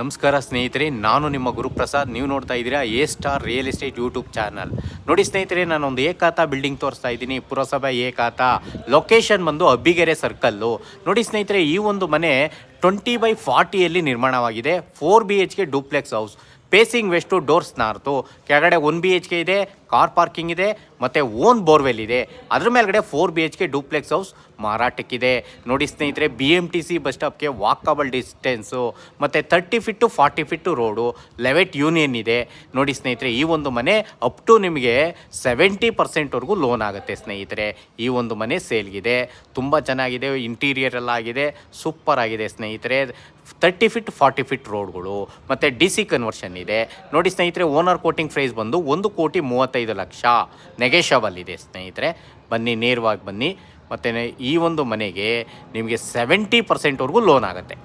ನಮಸ್ಕಾರ ಸ್ನೇಹಿತರೆ, ನಾನು ನಿಮ್ಮ ಗುರುಪ್ರಸಾದ್. ನೀವು ನೋಡ್ತಾ ಇದ್ದೀರಾ A star real estate YouTube channel. ನೋಡಿ ಸ್ನೇಹಿತರೆ, ನಾನೊಂದು ಏಕಾತ ಬಿಲ್ಡಿಂಗ್ ತೋರಿಸ್ತಾ ಇದ್ದೀನಿ. ಪುರಸಭೆ ಏಕಾತ, ಲೊಕೇಶನ್ ಬಂದು ಅಬ್ಬಿಗೆರೆ ಸರ್ಕಲ್ಲು. ನೋಡಿ ಸ್ನೇಹಿತರೆ, ಈ ಒಂದು ಮನೆ 20/40 ನಿರ್ಮಾಣವಾಗಿದೆ. 4 BHK duplex house. Facing west, doors north. ಕೆಳಗಡೆ 1 BHK ಇದೆ, ಕಾರ್ ಪಾರ್ಕಿಂಗ್ ಇದೆ, ಮತ್ತು ಓನ್ ಬೋರ್ವೆಲ್ ಇದೆ. ಅದ್ರ ಮೇಲ್ಗಡೆ 4 BHK ಡೂಪ್ಲೆಕ್ಸ್ ಹೌಸ್ ಮಾರಾಟಕ್ಕಿದೆ. ನೋಡಿ ಸ್ನೇಹಿತರೆ, BMTC ಬಸ್ ಸ್ಟಾಪ್ಗೆ ವಾಕಬಲ್ ಡಿಸ್ಟೆನ್ಸು, ಮತ್ತು 30 ಫೀಟು 40 ಫೀಟು ರೋಡು, ಲೆವೆಟ್ ಯೂನಿಯನ್ ಇದೆ. ನೋಡಿ ಸ್ನೇಹಿತರೆ, ಈ ಒಂದು ಮನೆ ಅಪ್ ಟು ನಿಮಗೆ 70% ಲೋನ್ ಆಗುತ್ತೆ ಸ್ನೇಹಿತರೆ. ಈ ಒಂದು ಮನೆ ಸೇಲ್ಗಿದೆ. ತುಂಬ ಚೆನ್ನಾಗಿದೆ, ಇಂಟೀರಿಯರ್ ಎಲ್ಲ ಆಗಿದೆ, ಸೂಪರ್ ಆಗಿದೆ ಸ್ನೇಹಿತರೆ. 30 ಫೀಟ್ 40 ಫೀಟ್ ರೋಡ್ಗಳು, ಮತ್ತು DC ಕನ್ವರ್ಷನ್ ಇದೆ. ನೋಡಿ ಸ್ನೇಹಿತರೆ, ಓನರ್ ಕೋಟಿಂಗ್ ಪ್ರೈಸ್ ಬಂದು 1,35,00,000 ನೆಗೆಷಬಲ್ ಇದೆ ಸ್ನೇಹಿತರೆ. ಬನ್ನಿ, ನೇರವಾಗಿ ಬನ್ನಿ. ಮತ್ತು ಈ ಒಂದು ಮನೆಗೆ ನಿಮಗೆ 70% ಲೋನ್ ಆಗುತ್ತೆ.